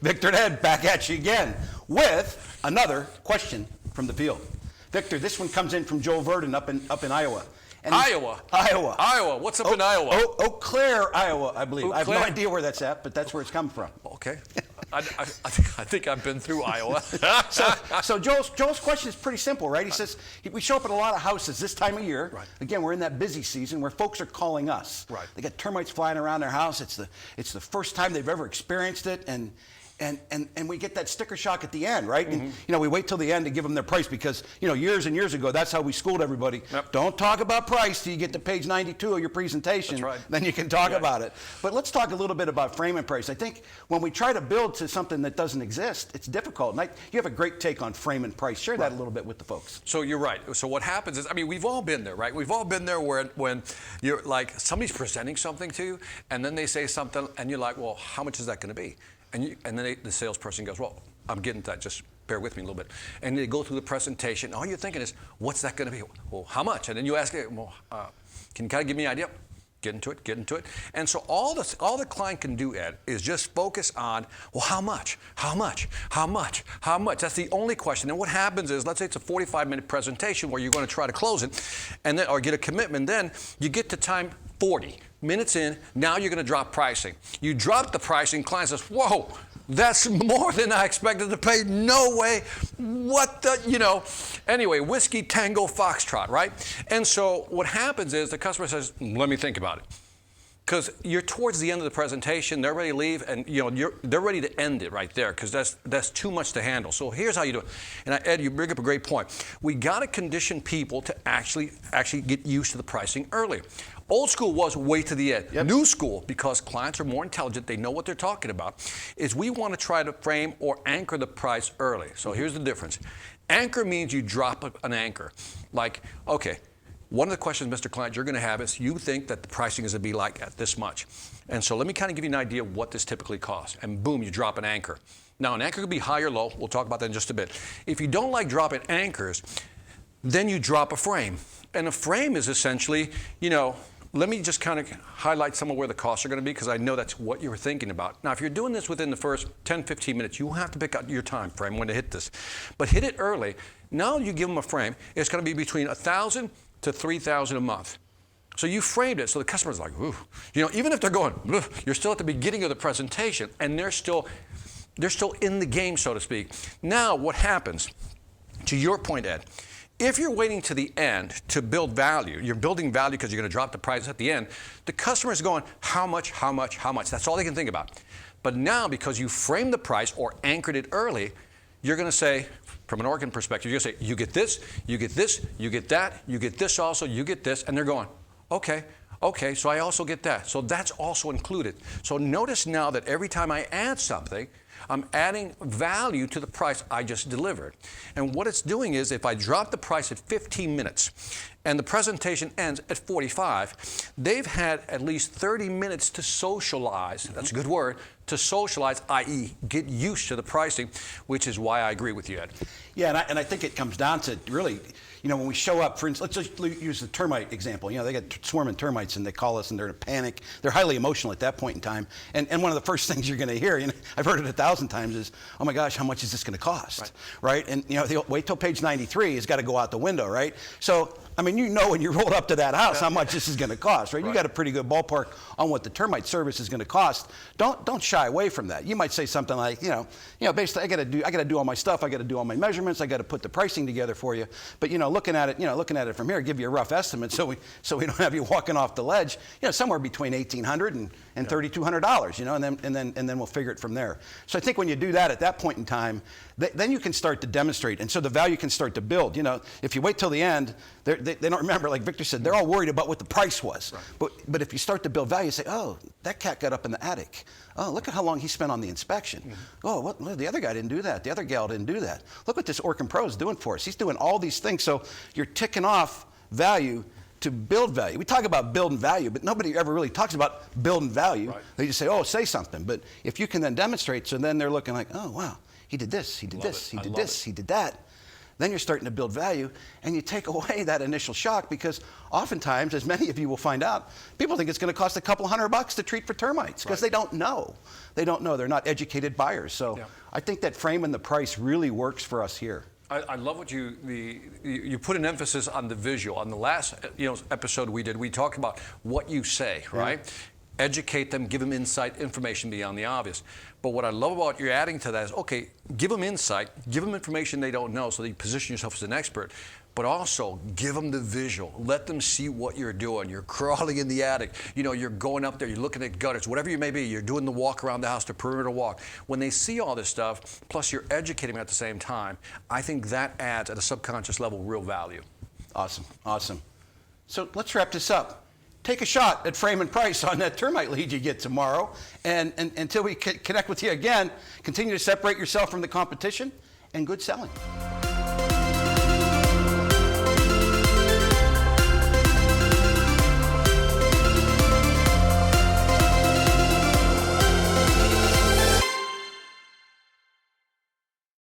Victor and Ed back at you again with another question from the field. Victor, this one comes in from Joel Verdon up in Iowa. And Iowa. What's up in Iowa? Eau Claire, Iowa, I believe. I have no Claire. idea where that's at, but that's where it's coming from. Okay. I think I've been through Iowa. So Joel's question is pretty simple, right? He says, we show up at a lot of houses this time of year. Right. Again, we're in that busy season where folks are calling us. Right. They got termites flying around their house. It's the first time they've ever experienced it, and we get that sticker shock at the end, right? Mm-hmm. And, we wait till the end to give them their price because, years and years ago, that's how we schooled everybody. Yep. Don't talk about price till you get to page 92 of your presentation. That's right. Then you can talk about it. But let's talk a little bit about frame and price. I think when we try to build to something that doesn't exist, it's difficult. And you have a great take on frame and price. Share that a little bit with the folks. So you're right. So what happens is, we've all been there, right? We've all been there when you're like, somebody's presenting something to you, and then they say something, and you're like, well, how much is that going to be? And then the salesperson goes, well, I'm getting to that. Just bear with me a little bit. And they go through the presentation. All you're thinking is, what's that going to be? Well, how much? And then you ask it, well, can you kind of give me an idea? Get into it. And so all the client can do, Ed, is just focus on, well, how much? That's the only question. And what happens is, let's say it's a 45-minute presentation where you're going to try to close it, and then or get a commitment. Then you get to time 40 minutes in. Now you're going to drop pricing. You drop the pricing. Client says, whoa, that's more than I expected to pay. No way. What the, Anyway, Whiskey Tango Foxtrot, right? And so what happens is the customer says, let me think about it. Because you're towards the end of the presentation, they're ready to leave, and they're ready to end it right there because that's too much to handle. So here's how you do it. And Ed, you bring up a great point. We got to condition people to actually get used to the pricing early. Old school was wait to the end. Yep. New school, because clients are more intelligent, they know what they're talking about, is we want to try to frame or anchor the price early. So here's the difference. Anchor means you drop an anchor. Like, okay, one of the questions, Mr. Client, you're going to have is you think that the pricing is going to be like at this much. And so let me kind of give you an idea of what this typically costs. And boom, you drop an anchor. Now, an anchor could be high or low. We'll talk about that in just a bit. If you don't like dropping anchors, then you drop a frame. And a frame is essentially, let me just kind of highlight some of where the costs are going to be because I know that's what you were thinking about. Now, if you're doing this within the first 10, 15 minutes, you have to pick out your time frame when to hit this. But hit it early. Now you give them a frame. It's going to be between $1,000 to $3,000 a month. So you framed it so the customer's like, ooh. Even if they're going, ooh, you're still at the beginning of the presentation and they're still in the game, so to speak. Now what happens, to your point, Ed, if you're waiting to the end to build value, you're building value because you're going to drop the price at the end, the customer's going, how much? That's all they can think about. But now, because you framed the price or anchored it early, you're going to say, from an organ perspective, you're going to say, you get this, you get this, you get that, you get this also, you get this, and they're going, okay, so I also get that. So that's also included. So notice now that every time I add something, I'm adding value to the price I just delivered. And what it's doing is if I drop the price at 15 minutes and the presentation ends at 45, they've had at least 30 minutes to socialize, that's a good word, to socialize, i.e. get used to the pricing, which is why I agree with you, Ed. Yeah, and I think it comes down to really, when we show up, for instance, let's just use the termite example. They got swarming termites and they call us and they're in a panic. They're highly emotional at that point in time. And one of the first things you're going to hear, I've heard it 1,000 times, is, oh my gosh, how much is this going to cost? Right? And they wait till page 93 has got to go out the window, right? So, when you roll up to that house, how much this is going to cost, right? You got a pretty good ballpark on what the termite service is going to cost. Don't shy away from that. You might say something like, basically, I got to do all my stuff. I got to do all my measurements. I got to put the pricing together for you. But looking at it from here, give you a rough estimate, so we don't have you walking off the ledge. Somewhere between $1,800 and $3,200. And then we'll figure it from there. So I think when you do that at that point in time, then you can start to demonstrate, and so the value can start to build. If you wait till the end, they don't remember. Like Victor said, they're all worried about what the price was. Right. But if you start to build value, you say, oh, that cat got up in the attic. Oh, look at how long he spent on the inspection. Mm-hmm. Oh, the other guy didn't do that. The other gal didn't do that. Look what this Orkin Pro is doing for us. He's doing all these things. So you're ticking off value to build value. We talk about building value, but nobody ever really talks about building value. Right. They just say, oh, say something. But if you can then demonstrate, so then they're looking like, oh, wow, he did this, he did this, he did this, he did that. then you're starting to build value, and you take away that initial shock, because oftentimes, as many of you will find out, people think it's going to cost a couple $100 to treat for termites, because they don't know. They don't know. They're not educated buyers. So I think that framing the price really works for us here. I love what you put an emphasis on the visual. On the last episode we did, we talked about what you say, right? Educate them, give them insight, information beyond the obvious. But what I love about you're adding to that is, okay, give them insight, give them information they don't know so that you position yourself as an expert, but also give them the visual. Let them see what you're doing. You're crawling in the attic. You're going up there, you're looking at gutters, whatever you may be. You're doing the walk around the house, the perimeter walk. When they see all this stuff, plus you're educating them at the same time, I think that adds at a subconscious level real value. Awesome, awesome. So let's wrap this up. Take a shot at framing price on that termite lead you get tomorrow. And until we connect with you again, continue to separate yourself from the competition, and good selling.